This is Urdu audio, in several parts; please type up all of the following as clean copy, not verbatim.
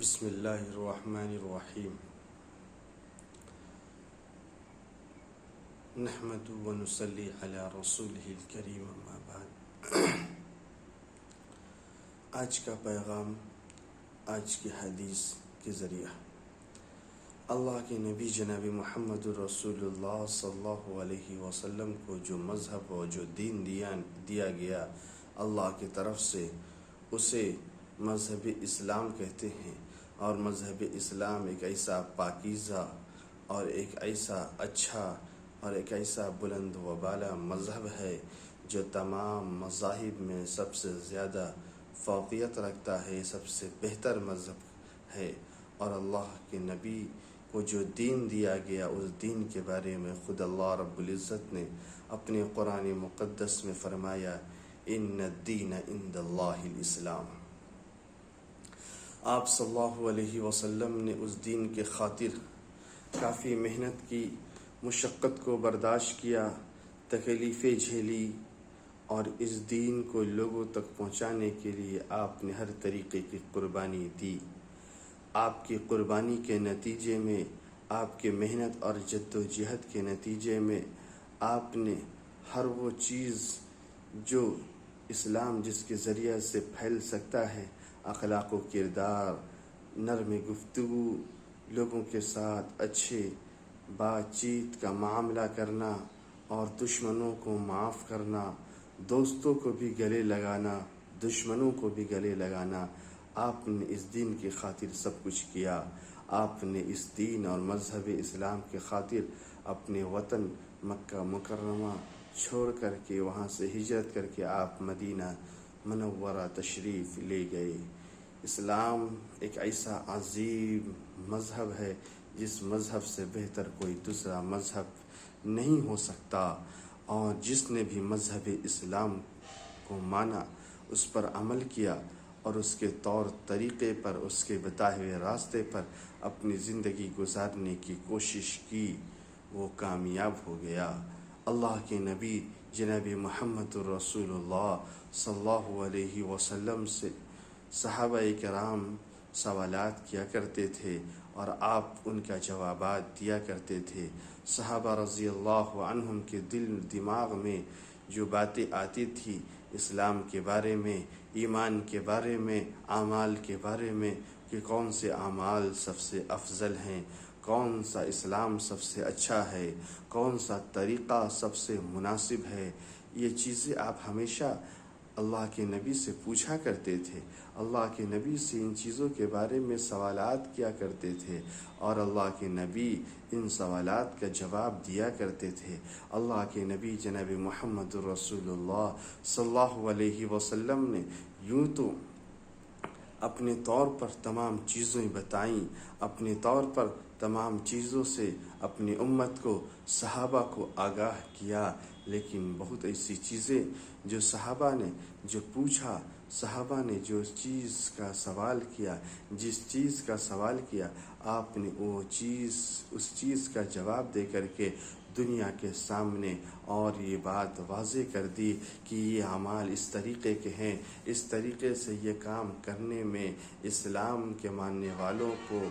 بسم اللہ الرحمن الرحیم نحمد و نصلی علی رسولہ الکریم اما بعد۔ آج کا پیغام، آج کی حدیث کے ذریعہ اللہ کے نبی جناب محمد رسول اللہ صلی اللہ علیہ وسلم کو جو مذہب اور جو دین دیا گیا اللہ کی طرف سے، اسے مذہب اسلام کہتے ہیں۔ اور مذہب اسلام ایک ایسا پاکیزہ اور ایک ایسا اچھا اور ایک ایسا بلند و بالا مذہب ہے جو تمام مذاہب میں سب سے زیادہ فوقیت رکھتا ہے، سب سے بہتر مذہب ہے۔ اور اللہ کے نبی کو جو دین دیا گیا، اس دین کے بارے میں خود اللہ رب العزت نے اپنے قرآن مقدس میں فرمایا، ان الدین عند اللہ الاسلام۔ آپ صلی اللہ علیہ وسلم نے اس دین کے خاطر کافی محنت کی، مشقت کو برداشت کیا، تکلیفیں جھیلی، اور اس دین کو لوگوں تک پہنچانے کے لیے آپ نے ہر طریقے کی قربانی دی۔ آپ کی قربانی کے نتیجے میں، آپ کے محنت اور جد و جہد کے نتیجے میں، آپ نے ہر وہ چیز جو اسلام جس کے ذریعے سے پھیل سکتا ہے، اخلاق و کردار، نرم گفتگو، لوگوں کے ساتھ اچھے بات چیت کا معاملہ کرنا اور دشمنوں کو معاف کرنا، دوستوں کو بھی گلے لگانا، دشمنوں کو بھی گلے لگانا، آپ نے اس دین کی خاطر سب کچھ کیا۔ آپ نے اس دین اور مذہب اسلام کے خاطر اپنے وطن مکہ مکرمہ چھوڑ کر کے، وہاں سے ہجرت کر کے آپ مدینہ منورہ تشریف لے گئے۔ اسلام ایک ایسا عظیم مذہب ہے جس مذہب سے بہتر کوئی دوسرا مذہب نہیں ہو سکتا، اور جس نے بھی مذہب اسلام کو مانا، اس پر عمل کیا اور اس کے طور طریقے پر، اس کے بتائے ہوئے راستے پر اپنی زندگی گزارنے کی کوشش کی، وہ کامیاب ہو گیا۔ اللہ کے نبی جناب محمد رسول اللہ صلی اللہ علیہ وسلم سے صحابہ کرام سوالات کیا کرتے تھے اور آپ ان کا جوابات دیا کرتے تھے۔ صحابہ رضی اللہ عنہم کے دل دماغ میں جو باتیں آتی تھی اسلام کے بارے میں، ایمان کے بارے میں، اعمال کے بارے میں، کہ کون سے اعمال سب سے افضل ہیں، کون سا اسلام سب سے اچھا ہے، کون سا طریقہ سب سے مناسب ہے، یہ چیزیں آپ ہمیشہ اللہ کے نبی سے پوچھا کرتے تھے۔ اللہ کے نبی سے ان چیزوں کے بارے میں سوالات کیا کرتے تھے اور اللہ کے نبی ان سوالات کا جواب دیا کرتے تھے۔ اللہ کے نبی جناب محمد رسول اللہ صلی اللہ علیہ وسلم نے یوں تو اپنے طور پر تمام چیزیں بتائیں، اپنے طور پر تمام چیزوں سے اپنی امت کو، صحابہ کو آگاہ کیا، لیکن بہت ایسی چیزیں جو صحابہ نے جو پوچھا، صحابہ نے جو چیز کا سوال کیا، جس چیز کا سوال کیا، آپ نے وہ چیز، اس چیز کا جواب دے کر کے دنیا کے سامنے اور یہ بات واضح کر دی کہ یہ اعمال اس طریقے کے ہیں، اس طریقے سے یہ کام کرنے میں اسلام کے ماننے والوں کو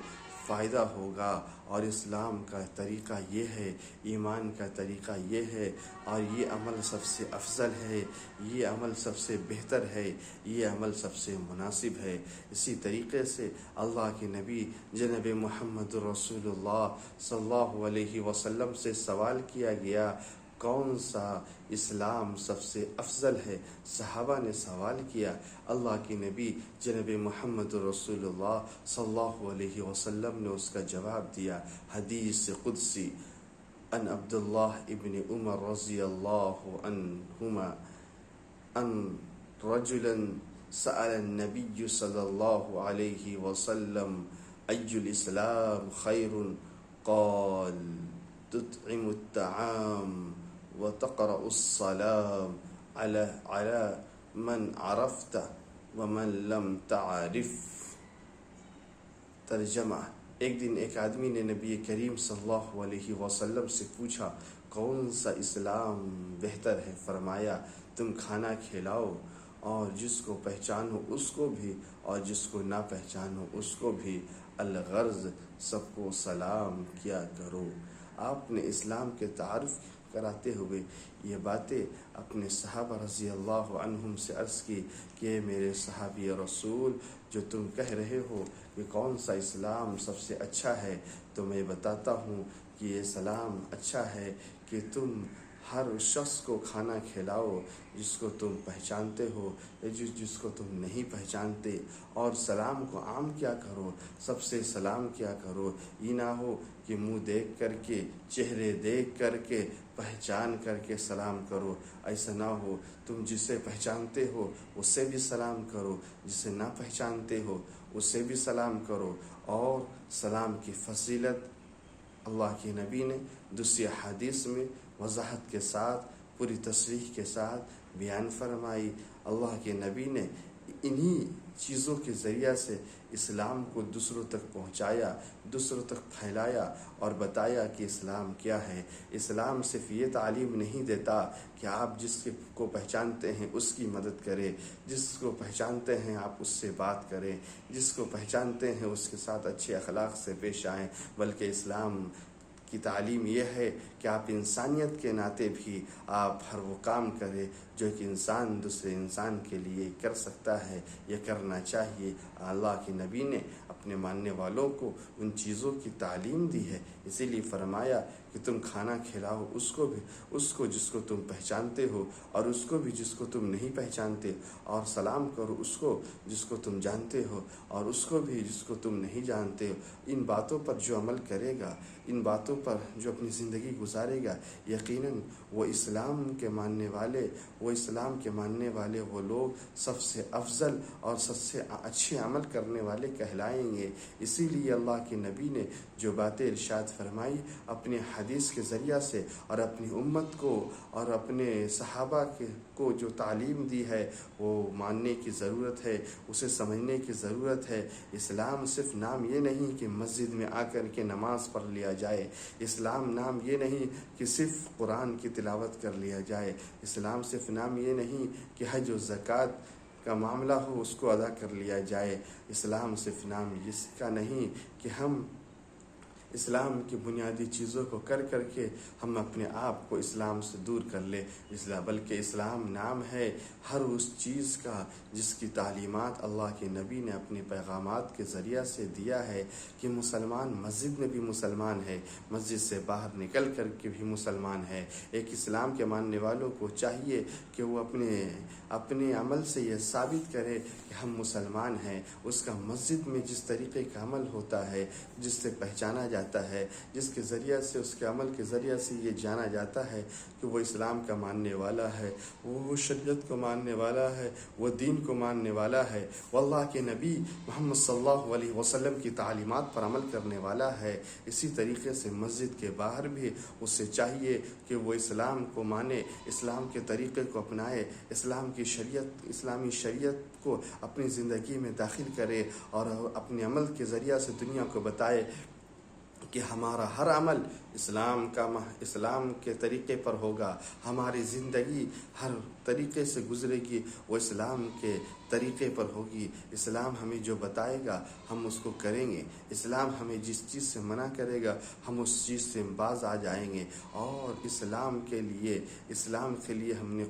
فائدہ ہوگا، اور اسلام کا طریقہ یہ ہے، ایمان کا طریقہ یہ ہے، اور یہ عمل سب سے افضل ہے، یہ عمل سب سے بہتر ہے، یہ عمل سب سے مناسب ہے۔ اسی طریقے سے اللہ کے نبی جناب محمد رسول اللہ صلی اللہ علیہ وسلم سے سوال کیا گیا، کون سا اسلام سب سے افضل ہے؟ صحابہ نے سوال کیا، اللہ کے نبی جناب محمد رسول اللہ صلی اللہ علیہ وسلم نے اس کا جواب دیا۔ حدیث قدسی ان عبداللہ ابن عمر رضی اللہ عنہما ان رجلا سأل النبی صلی اللہ علیہ وسلم ای الاسلام خیر؟ قال تطعم الطعام وتقرأ السلام على من عرفت ومن لم تعرف۔ ترجمہ: ایک دن ایک آدمی نے نبی کریم صلی اللہ علیہ وسلم سے پوچھا، کون سا اسلام بہتر ہے؟ فرمایا، تم کھانا کھلاؤ اور جس کو پہچانو اس کو بھی اور جس کو نہ پہچانو اس کو بھی، الغرض سب کو سلام کیا کرو۔ آپ نے اسلام کے تعارف کراتے ہوئے یہ باتیں اپنے صحابہ رضی اللہ عنہم سے عرض کی کہ میرے صحابی رسول، جو تم کہہ رہے ہو کہ کون سا اسلام سب سے اچھا ہے، تو میں بتاتا ہوں کہ یہ سلام اچھا ہے کہ تم ہر اس شخص کو کھانا کھلاؤ جس کو تم پہچانتے ہو یا جس کو تم نہیں پہچانتے، اور سلام کو عام کیا کرو، سب سے سلام کیا کرو۔ یہ نہ ہو کہ منہ دیکھ کر کے، چہرے دیکھ کر کے، پہچان کر کے سلام کرو، ایسا نہ ہو۔ تم جسے پہچانتے ہو اس سے بھی سلام کرو، جسے نہ پہچانتے ہو اس سے بھی سلام کرو۔ اور سلام کی فضیلت اللہ کے نبی نے دوسری حدیث میں وضاحت کے ساتھ، پوری تصریح کے ساتھ بیان فرمائی۔ اللہ کے نبی نے انہی چیزوں کے ذریعہ سے اسلام کو دوسروں تک پہنچایا، دوسروں تک پھیلایا اور بتایا کہ اسلام کیا ہے۔ اسلام صرف یہ تعلیم نہیں دیتا کہ آپ جس کو پہچانتے ہیں اس کی مدد کریں، جس کو پہچانتے ہیں آپ اس سے بات کریں، جس کو پہچانتے ہیں اس کے ساتھ اچھے اخلاق سے پیش آئیں، بلکہ اسلام کی تعلیم یہ ہے کہ آپ انسانیت کے ناطے بھی آپ ہر وہ کام کریں جو ایک انسان دوسرے انسان کے لیے کر سکتا ہے یا کرنا چاہیے۔ اللہ کے نبی نے اپنے ماننے والوں کو ان چیزوں کی تعلیم دی ہے، اسی لیے فرمایا کہ تم کھانا کھلاؤ اس کو جس کو تم پہچانتے ہو، اور اس کو بھی جس کو تم نہیں پہچانتے، اور سلام کرو اس کو جس کو تم جانتے ہو اور اس کو بھی جس کو تم نہیں جانتے ہو۔ ان باتوں پر جو عمل کرے گا، ان باتوں پر جو اپنی زندگی گزارے گا، یقیناً وہ اسلام کے ماننے والے وہ لوگ سب سے افضل اور سب سے اچھے عمل کرنے والے کہلائیں گے۔ اسی لیے اللہ کے نبی نے جو باتیں ارشاد فرمائی اپنے حدیث کے ذریعہ سے، اور اپنی امت کو اور اپنے صحابہ کو جو تعلیم دی ہے، وہ ماننے کی ضرورت ہے، اسے سمجھنے کی ضرورت ہے۔ اسلام صرف نام یہ نہیں کہ مسجد میں آ کر کے نماز پڑھ لیا جائے، اسلام نام یہ نہیں کہ صرف قرآن کی تلاوت کر لیا جائے، اسلام صرف نام یہ نہیں کہ حج و زکوٰۃ کا معاملہ ہو اس کو ادا کر لیا جائے، اسلام صرف نام اس کا نہیں کہ ہم اسلام کی بنیادی چیزوں کو کر کے ہم اپنے آپ کو اسلام سے دور کر لیں، بلکہ اسلام نام ہے ہر اس چیز کا جس کی تعلیمات اللہ کے نبی نے اپنے پیغامات کے ذریعہ سے دیا ہے کہ مسلمان مسجد میں بھی مسلمان ہے، مسجد سے باہر نکل کر کے بھی مسلمان ہے۔ ایک اسلام کے ماننے والوں کو چاہیے کہ وہ اپنے عمل سے یہ ثابت کرے کہ ہم مسلمان ہیں۔ اس کا مسجد میں جس طریقے کا عمل ہوتا ہے، جس سے پہچانا جاتا ہے، جس کے ذریعہ سے اس کے عمل کے ذریعہ سے یہ جانا جاتا ہے کہ وہ اسلام کا ماننے والا ہے، وہ شریعت کو ماننے والا ہے، وہ دین کو ماننے والا ہے، وہ اللہ کے نبی محمد صلی اللہ علیہ وسلم کی تعلیمات پر عمل کرنے والا ہے۔ اسی طریقے سے مسجد کے باہر بھی اس سے چاہیے کہ وہ اسلام کو مانے، اسلام کے طریقے کو اپنائے، اسلامی شریعت کو اپنی زندگی میں داخل کرے، اور اپنے عمل کے ذریعہ سے دنیا کو بتائے کہ ہمارا ہر عمل اسلام کے طریقے پر ہوگا، ہماری زندگی ہر طریقے سے گزرے گی وہ اسلام کے طریقے پر ہوگی۔ اسلام ہمیں جو بتائے گا ہم اس کو کریں گے، اسلام ہمیں جس چیز سے منع کرے گا ہم اس چیز سے باز آ جائیں گے، اور اسلام کے لیے ہم نے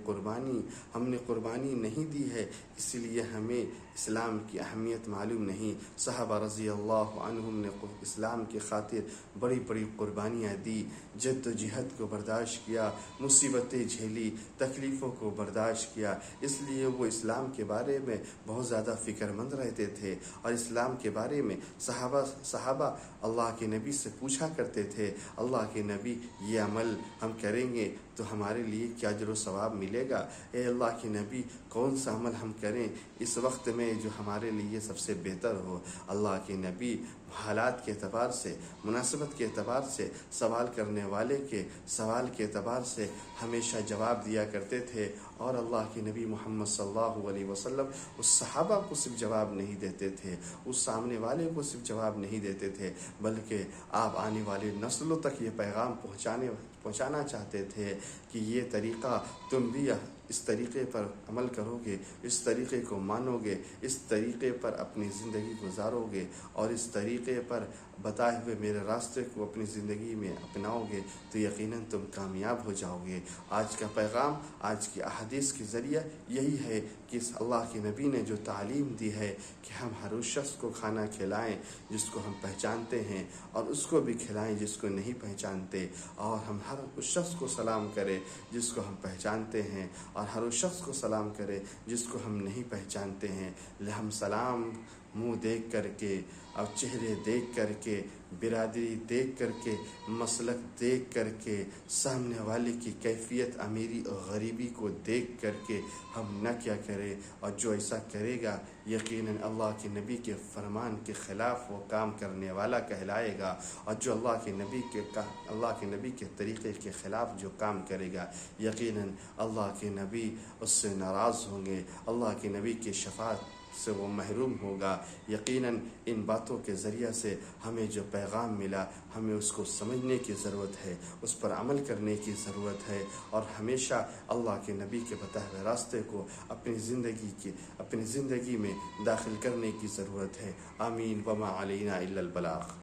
قربانی نہیں دی ہے، اسی لیے ہمیں اسلام کی اہمیت معلوم نہیں۔ صحابہ رضی اللہ عنہم نے اسلام کی خاطر بڑی بڑی قربانیاں دی، جد و جہد کو برداشت کیا، مصیبتیں جھیلی، تکلیفوں کو برداشت کیا، اس لیے وہ اسلام کے بارے میں بہت زیادہ فکر مند رہتے تھے، اور اسلام کے بارے میں صحابہ اللہ کے نبی سے پوچھا کرتے تھے، اللہ کے نبی یہ عمل ہم کریں گے تو ہمارے لیے کیا اجر و ثواب ملے گا؟ اے اللہ کے نبی کون سا عمل ہم کریں اس وقت میں جو ہمارے لیے سب سے بہتر ہو؟ اللہ کے نبی حالات کے اعتبار سے، مناسبت کے اعتبار سے، سوال کرنے والے کے سوال کے اعتبار سے ہمیشہ جواب دیا کرتے تھے، اور اللہ کے نبی محمد صلی اللہ علیہ وسلم اس صحابہ کو صرف جواب نہیں دیتے تھے، اس سامنے والے کو صرف جواب نہیں دیتے تھے، بلکہ آپ آنے والی نسلوں تک یہ پیغام پہنچانا چاہتے تھے کہ یہ طریقہ تم بھی اس طریقے پر عمل کرو گے، اس طریقے کو مانو گے، اس طریقے پر اپنی زندگی گزارو گے اور اس طریقے پر بتائے ہوئے میرے راستے کو اپنی زندگی میں اپناؤ گے تو یقیناً تم کامیاب ہو جاؤ گے۔ آج کا پیغام، آج کی احادیث کے ذریعہ یہی ہے کہ اس اللہ کے نبی نے جو تعلیم دی ہے کہ ہم ہر اس شخص کو کھانا کھلائیں جس کو ہم پہچانتے ہیں، اور اس کو بھی کھلائیں جس کو نہیں پہچانتے، اور ہم ہر اس شخص کو سلام کریں جس کو ہم پہچانتے ہیں، اور ہر اس شخص کو سلام کریں جس کو ہم نہیں پہچانتے ہیں۔ ہم سلام منہ دیکھ کر کے اور چہرے دیکھ کر کے، برادری دیکھ کر کے، مسلک دیکھ کر کے، سامنے والے کی کیفیت امیری اور غریبی کو دیکھ کر کے ہم نہ کیا کریں، اور جو ایسا کرے گا یقیناً اللہ کے نبی کے فرمان کے خلاف وہ کام کرنے والا کہلائے گا، اور جو اللہ کے نبی کے طریقے کے خلاف جو کام کرے گا یقیناً اللہ کے نبی اس سے ناراض ہوں گے، اللہ کے نبی کی شفاعت سے وہ محروم ہوگا۔ یقیناً ان باتوں کے ذریعہ سے ہمیں جو پیغام ملا ہمیں اس کو سمجھنے کی ضرورت ہے، اس پر عمل کرنے کی ضرورت ہے، اور ہمیشہ اللہ کے نبی کے بتائے ہوئے راستے کو اپنی زندگی میں داخل کرنے کی ضرورت ہے۔ آمین۔ وما علینا الا البلاغ۔